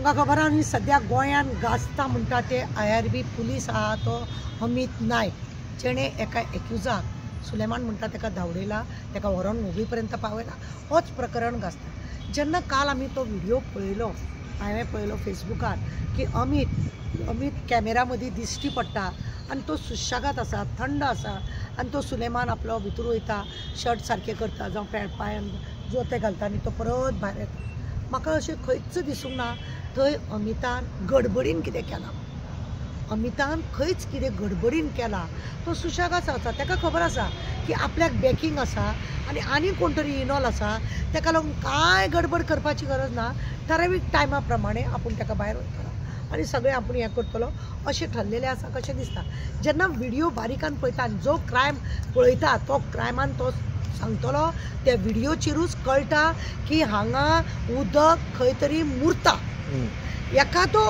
तुमकां खबर आहा न्ही सद्या गोंयान गाजता म्हणटा ते IRB पुलीस आहा तो अमित नायक जेणे एका एक्युजाक सुलेमान म्हणटा तेका धांवडयला तेका व्हरोन मुवी पर्यंत पावयला होच प्रकरण गाजता। जेन्ना काल आमी तो व्हिडिओ पळयलो हांवें पळयलो फेसबुकार की अमित कॅमेरा मदीं दिश्टी पडटा आनी तो सुशेगाद आसा थंड आसा आनी तो सुलेमान आपलो भितर वयता शर्ट सारकें करता जावं पॅन्ट पांयान जोते घालता आनी तो परत भायर येता। म्हाका अशें खंयच दिसूंक ना थंय अमितान गडबडीन कितें केलां। अमितान खंयच कितें गडबडीन केला तो सुशेगाद आसा तेका खबर आसा की आपल्याक बॅकींग आसा आनी कोण तरी इनवॉल्व आसा तेका लागून कांय गडबड करपाची गरज ना। ठरावीक टायमा प्रमाणे आपूण तेका भायर वयतलो आनी सगळें आपूण हें करतलो अशें ठरलेलें आसा कशें दिसता। जेन्ना व्हिडिओ बारीकान पळयता आनी जो क्रायम पळयता तो क्रायमान तो सांगतलो त्या व्हिडिओचेरूच कळटा की हांगा उदक खंय तरी मुरता। एखादो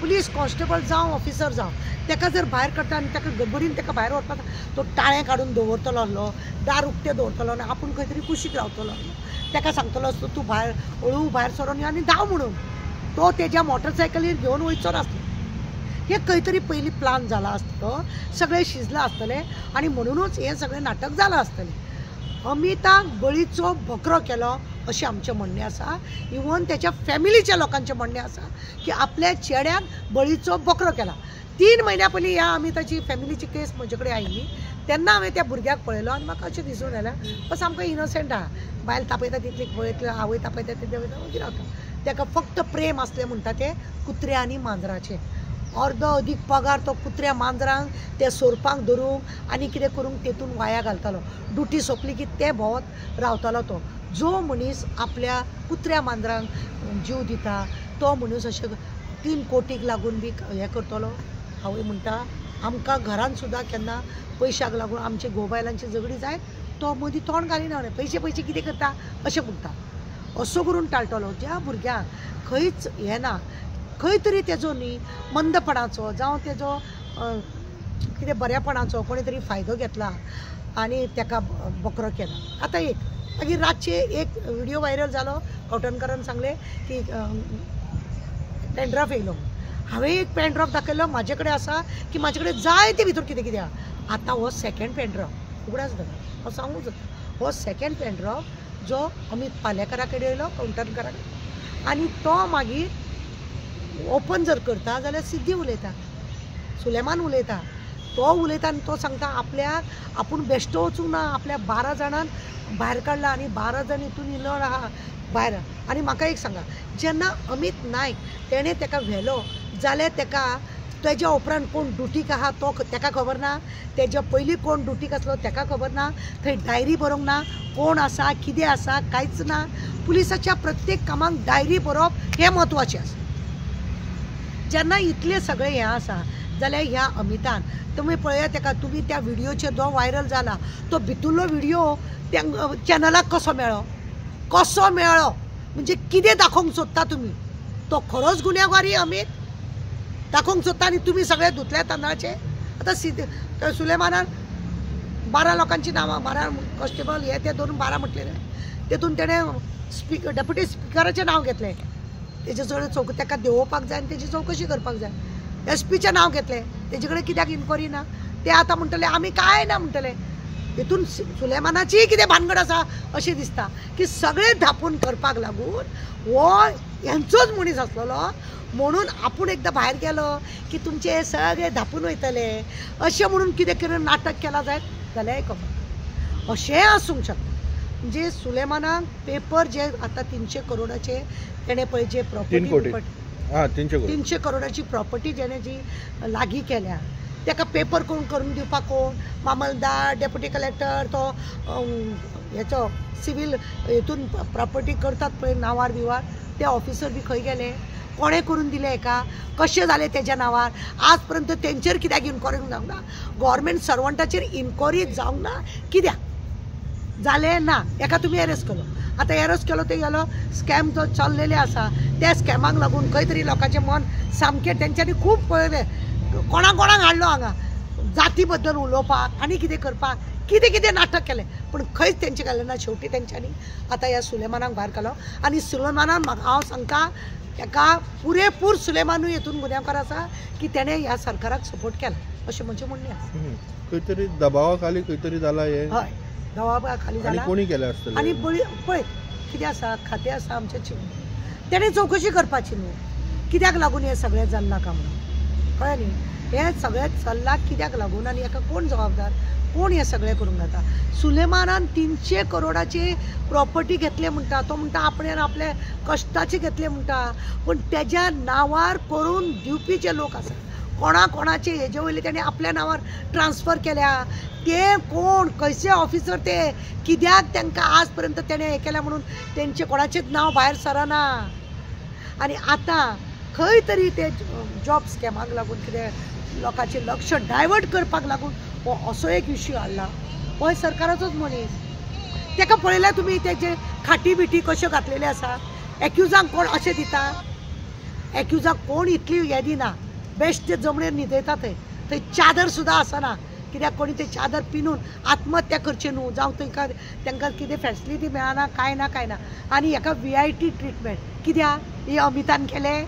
पुलीस कॉन्स्टेबल जावं ऑफिसर जावं तेका जर भायर काडटा आनी तेका गडबडीन तेका भायर वचपाक तो ताळें काडून दवरतलो आसलो दार उक्तें दवरतलो आनी आपूण खंय तरी कुशीक रावतलो तेका सांगतलो आसलो तूं भायर हळू भायर सरोन यो आनी धांव म्हणून तो तेज्या मोटरसायकलीर घेवन वयचो नासलो। हे खंय तरी पयलीं प्लान जाला आसतलो सगळें शिजलां आसतलें आनी म्हणूनच हें सगळें नाटक जालां आसतलें। अमिताक बळीचो बकरो केलो अशें आमचें म्हणणें आसा। इवन तेच्या फॅमिलीच्या लोकांचें म्हणणें आसा की आपल्या चेड्याक बळीचो बकरो केला। 3 म्हयन्या पयलीं ह्या अमिताची फॅमिलीची केस म्हजे कडेन आयिल्ली तेन्ना हांवें त्या भुरग्याक पळयलो आनी म्हाका अशें दिसून येलें तो सामको इनोसंट आहा। बायल तापयता तितली पळयतलो आवय तापयता तितलें वयता मागीर रावता। तेका फक्त प्रेम आसलें म्हणटा तें कुत्र्या आनी मांजराचें। अर्दो अदीक पगार तो कुत्र्या मांजरांक ते सोरपांक धरूंक आनी कितें करूंक तेतून वाया घालतालो। ड्युटी सोंपली की ते भोंवत रावतालो तो। जो मनीस आपल्या कुत्र्या मांजरांक जीव दिता तो मनीस अशें 3 कोटीक लागून बी हें करतलो। आवय म्हणटा आमकां घरान सुद्दां केन्ना पयशाक लागून आमचे घोव-बायलांची झगडी जायत तो मदीं तोंड घालिना पयशे कितें करता अशें म्हणटा। असो करून टाळटलो ज्या भुरग्याक खंयच हें ना खंय तरी तेजो न्ही मंदपणाचो जावं तेजो कितें बऱ्यापणाचो कोणी तरी फायदो घेतला आनी तेका बकरो केला। आतां एक मागीर रातचे एक व्हिडिओ व्हायरल जालो कवटणकरान सांगलें की पेनड्रायव्ह येयलो। हांवें एक पेनड्रायव्ह दाखयलो म्हाजे कडेन आसा की म्हाजे कडेन जाय ते भितर कितें कितें आहा। आतां हो सेकेंड पेनड्रायव्ह उगडास जाता हांव सांगूंक जाता हो सेकेंड पेनड्रायव्ह जो अमित पालेकरा कडेन येयलो कवटणकरा कडेन आनी तो मागीर ओपन जर करता जाल्यार सिद्धी उलयता सुलेमान उलयता तो उलयता आनी तो सांगता आपल्याक आपूण बेश्टो वचूंक ना आपल्या 12 जाणांन भायर काडला आनी 12 जाण हितून इल्लो आहा भायर। आनी म्हाका एक सांगा जेन्ना अमित नायक तेणें तेका व्हेलो जाल्यार तेका तेज्या उपरांत कोण ड्युटीक आहा तो तेका खबर ना तेज्या पयलीं कोण ड्युटीक आसलो तेका खबर ना थंय डायरी बरोवंक ना कोण आसा कितें आसा कांयच ना। पुलिसाच्या प्रत्येक कामाक डायरी बरोवप हें म्हत्वाचें आसा। जेन्ना इतलें सगळें हें आसा जाल्यार ह्या अमितान तुमी पळयात तेका तुमी त्या व्हिडिओचेर जो व्हायरल जाला तो भितरलो व्हिडिओ त्या चॅनलाक कसो मेळ्ळो म्हणजे कितें दाखोवंक सोदता तुमी तो खरोच गुन्हेगारी अमित दाखोवंक सोदता आनी तुमी सगळे धुतल्या तांदळाचे। आतां सुलेमानान 12 लोकांची नांवां 12 कॉन्स्टेबल हे ते धरून 12 म्हटलेले तेतून तेणें डेप्युटी स्पिकराचें नांव घेतलें तेजे कडेन तेका देंवोवपाक जाय आनी तेजी चवकशी करपाक जाय। SP चें नांव घेतलें तेजे कडेन कित्याक इन्क्वायरी ना ते आतां म्हणटले आमी कांय ना म्हणटले। हितून सुलेमानाची कितें भानगड आसा अशें दिसता की सगळें धापून करपाक लागून हो हेंचोच मनीस आसलेलो म्हणून आपूण एकदां भायर गेलो की तुमचे सगळे धापून वयतले अशें म्हणून कितें करून नाटक केला जाल्यार खबर अशें आसूंक शकता। म्हणजे सुलेमानाक पेपर जे आतां 300 करोडाचे तेणें पळय जे प्रॉपर्टी 300 करोडाची प्रॉपर्टी जेणे जी लागीं केल्या तेका पेपर कोण करून दिवपाक कोण मामलदार डेप्युटी कलेक्टर तो हेचो सिवील हितून प्रॉपर्टी करतात पळय नांवार बिवार ते ऑफिसर बी खंय गेले कोणें करून दिलें हेका कशें जालें तेज्या नांवार आज पर्यंत तेंचेर कित्याक इन्क्वायरी जावंक ना। गव्हर्मेंट सर्वंटाचेर इन्क्वायरी जावंक ना कित्याक जालें ना हेका तुमी अरेस्ट केलो। आतां अरेस्ट केलो ते गेलो स्कॅम जो चल्लेले आसा त्या स्कॅमाक लागून खंय तरी लोकांचें मन सामकें तेंच्यांनी खूब पळयलें कोणाक हाडलो हांगा जाती बद्दल उलोवपाक आनी कितें करपाक कितें नाटक केलें पूण खंयच तेंचें गेलें ना। शेवटी तेंच्यांनी आतां ह्या सुलेमानाक भायर काडलो आनी सुलेमानान म्हाका हांव सांगता ताका पुरेपूर सुलेमानूय हेतून गुन्यांवकार आसा की तेणें ह्या सरकाराक सपोर्ट केला अशें म्हणचें म्हणणें आसा. खंय तरी दबावा खाली खंय तरी जाला हे. हय दबावा खाली जाला. कोणी केलें आसतलें. आनी पळय कितें आसा खातें आसा आमचें तेणें चवकशी करपाची न्हू कित्याक लागून हें सगळें जाल्ला काय म्हणून कळ्ळें न्ही. हें सगळें चल्लां कित्याक लागून आनी हाका कोण जबाबदार कोण हें सगळें करूंक जाता. सुलेमानान 300 करोडाची प्रॉपर्टी घेतले म्हणटा तो म्हणटा आपणें आपले कश्टाचे घेतले म्हणटा पूण तेज्या नांवार करून दिवपी जे लोक आसा कोणाचे हेजे वयले तेणें आपल्या नांवार ट्रान्सफर केल्या ते कोण खंयचे ऑफिसर ते कित्याक तांकां आज पर्यंत तेणें हें केल्या म्हणून तेंचे कोणाचेंच नांव भायर सरना. आनी आतां खंय तरी ते जॉब स्कॅमाक लागून कितें लोकांचें लक्ष डायवर्ट करपाक लागून हो असो एक इश्यू हाडला. हो सरकाराचोच मनीस ताका पळयल्यार तुमी तेजे खाटी बिटी कश्यो घातलेल्यो आसा. एक्युजांक कोण अशें दिता एक्युजांक कोण इतली हें दिना बेश्ट ते जमणेर न्हिदयता थंय चादर सुद्दां आसना कित्याक कोणी ते चादर पिनून आत्महत्या करचे न्हू जावं तांकां कितें फॅसिलिटी मेळना काय ना. आनी हाका VIP ट्रिटमेंट कित्याक ही अमितान केलें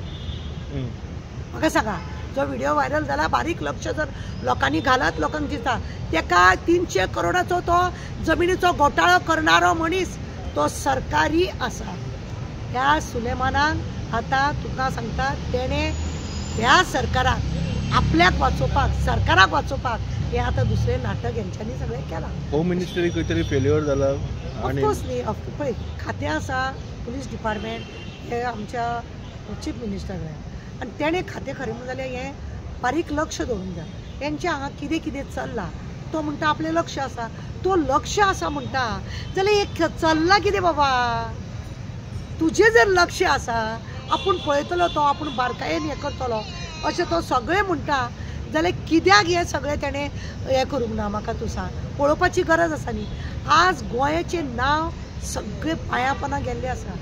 म्हाका सांगा. जो व्हिडिओ व्हायरल जाला बारीक लक्ष जर लोकांनी घालत लोकांक दिसता ताका 300 करोडाचो तो जमिनीचो घोटाळो करणारो मनीस तो सरकारी आसा. त्या सुलेमानाक आतां तुका सांगता तेणें ह्या सरकाराक आपल्याक वाचोवपाक सरकाराक वाचोवपाक हे आतां दुसरें नाटक हेंच्यांनी सगळें केलां. होम मिनिस्टरी खंय तरी फेल्युअर जाला. ऑफकोर्स न्ही पळय खातें आसा पुलीस डिपार्टमेंट हे आमच्या चीफ मिनिस्टर आनी तेणें खातें खरें म्हणून जाल्यार हें बारीक लक्ष दवरूंक जाय. तेंच्या हांगा कितें कितें चल्लां तो म्हणटा आपलें लक्ष आसा. तो लक्ष आसा म्हणटा जाल्यार हें चल्लां कितें बाबा. तुजें जर लक्ष आसा आपूण पळयतलो तो आपूण बारकायेन हें करतलो अशें तो सगळें म्हणटा जाल्यार कित्याक हें सगळें तेणें हें करूंक ना म्हाका तूं सांग. पळोवपाची गरज आसा न्ही. आज गोंयाचें नांव सगळें पांया पोंदा गेल्लें आसा.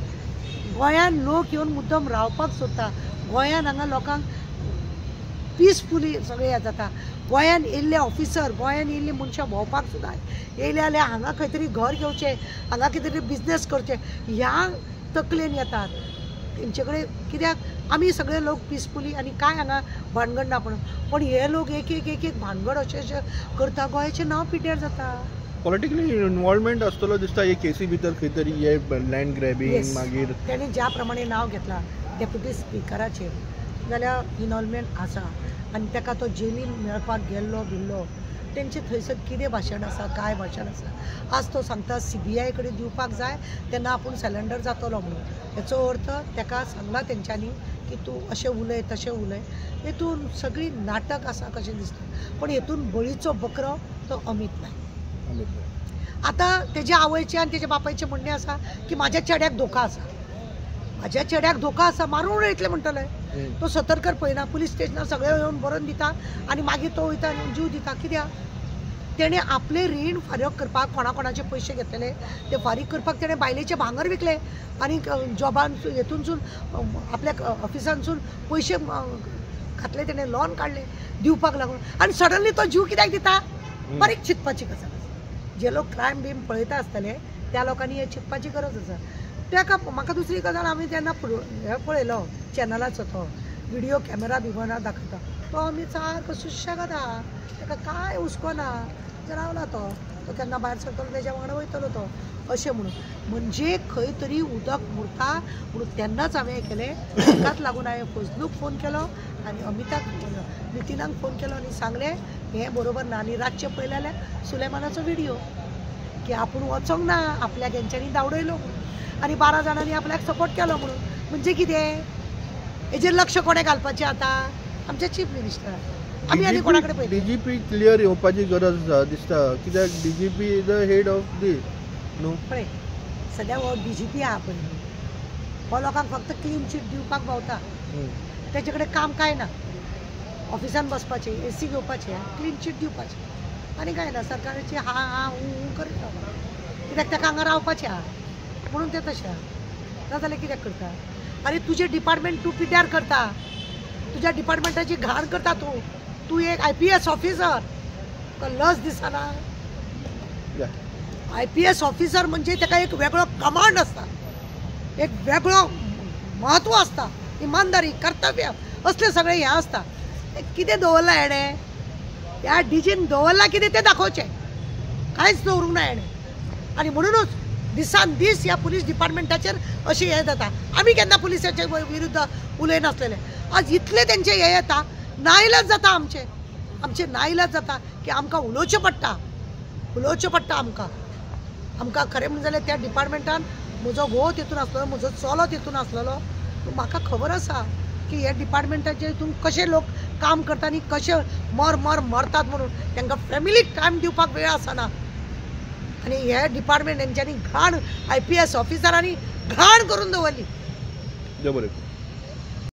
गोंयान लोक येवन मुद्दम रावपाक सोदता. गोंयान हांगा लोकांक पिसफुली सगळें हें जाता. गोंयान येयल्ले ऑफिसर गोंयान येयल्ली मनशां भोंवपाक सुद्दां येयले जाल्यार हांगा खंय तरी घर घेवचें हांगा कितें तरी बिजनेस करचें ह्या तकलेन येतात. तेंचे कडेन कित्याक आमी सगळे लोक पिसफुली आनी काय हांगा भानगड ना पण हे लोक एक भानगड अशें करता गोंयाचें नांव पिड्ड्यार जाता. पॉलिटिकली इन्वॉल्वमेंट आसतलो दिसता हे केसी भितर खंय तरी हे लँड ग्रॅबिंग मागीर तेणें ज्या प्रमाणे नांव घेतलां डेप्युटी स्पिकराचेर जाल्यार इन्वॉल्वमेंट आसा. आनी ताका तो जेलीन मेळपाक गेल्लो बिल्लो तेंचे थंयसर कितें भाशण आसा काय भाशण आसा. आज तो सांगता CBI कडेन दिवपाक जाय तेन्ना आपूण सरेंडर जातलो म्हणून. हेचो अर्थ ताका सांगला तेंच्यांनी की तूं अशें उलय तशें उलय. हेतून सगळी नाटक आसा कशें दिसता. पण हेतून बळीचो बकरो तो अमीत नायक. आतां तेज्या आवयचें आनी तेज्या बापायचें म्हणणें आसा की म्हाज्या चेड्याक धोका आसा. म्हाज्या चेड्याक धोका आसा मारून उडयतले म्हणटले. तो सतर्कर पळयना पुलीस स्टेशनार सगळे येवन बरोवन दिता आनी मागीर तो वयता आनी जीव दिता. कित्याक तेणें आपले रीण फारीक करपाक कोणाचे पयशे घेतलेले ते फारीक करपाक तेणें बायलेचें भांगर विकलें आनी जॉबान हेतूनसून आपल्या ऑफिसानसून पयशे घातले तेणें लॉन काडलें दिवपाक लागून आनी सडनली तो जीव कित्याक दिता. बारीक चिंतपाची गजाल आसा. जे लोक क्रायम बीम पळयता आसतले त्या लोकांनी हें चिंतपाची गरज आसा. ताका म्हाका दुसरी गजाल आमी जेन्ना हें पळयलो चॅनलाचो तो व्हिडियो कॅमेरा बिमरा दाखयता तो आमी सारको सुशेगाद आहा. ताका कांय हुस्कोना रावला तो केन्ना भायर सरतलो तेज्या वांगडा वयतलो तो अशें म्हणून. म्हणजे खंय तरी उदक मुरता म्हणून तेन्नाच हांवें हें केलें. ताकाच लागून हांवें फजलूक फोन केलो आनी अमिताक नितिनाक फोन केलो आनी सांगलें हें बरोबर ना. आनी रातचें पळयलें जाल्यार सुलेमानाचो व्हिडियो की आपूण वचोंक ना आपल्याक हेंच्यांनी धांवडयलो आनी 12 जाणांनी आपल्याक सपोर्ट केलो म्हणून. म्हणजे कितें हेजेर लक्ष कोणें घालपाचें आतां आमचे चीफ मिनिस्टर. आमी आनी कोणा कडेन पळयता. DGP क्लियर येवपाची गरज आसा दिसता कित्याक DGP is the head of the न्हू. पळय सद्या हो DGP आहा पळय हो लोकांक फक्त क्लीन चीट दिवपाक भोंवता. तेजे कडेन काम काय ना. ऑफिसान बसपाचें AC घेवपाचें क्लीन चीट दिवपाचें आनी काय ना. सरकाराची हा करता कित्याक ताका हांगा रावपाचें आहा म्हणून ते तशें आहा. नाजाल्यार कित्याक करता. अरे तुजें डिपार्टमेंट तूं पिड्ड्यार करता. तुज्या डिपार्टमेंटाची घाण करता तूं एक IPS ऑफिसर. तुका लज दिसना. IPS ऑफिसर म्हणजे ताका एक वेगळो कमांड आसता एक वेगळो महत्व आसता इमानदारी कर्तव्य असले सगळे हे आसता कितें दवरला हेणे ह्या डीजीन दवरला कितें तें दाखोवचें कांयच दवरूंक ना हेणे आनी म्हणूनच दिसान दीस ह्या पुलीस डिपार्टमेंटाचेर अशें हें जाता आमी केन्ना पुलिसाचे विरुद्ध उलयनासलेले आज इतले तेंचे हे येता नाइलाज जाता आमचे नाइलाज जाता की आमकां उलोवचें पडटा आमकां खरें म्हणजे जाल्यार त्या डिपार्टमेंटान म्हजो घोव तितून आसलो म्हजो चलो तितून आसलेलो म्हाका खबर आसा की ह्या डिपार्टमेंटाचे हितून कशे लोक काम करता आनी कशे मरतात म्हणून तांकां फॅमिलीक टायम दिवपाक वेळ आसना आनी हे डिपार्टमेंट तेंच्यांनी घाण IPS ऑफिसरांनी घाण करून दवरली.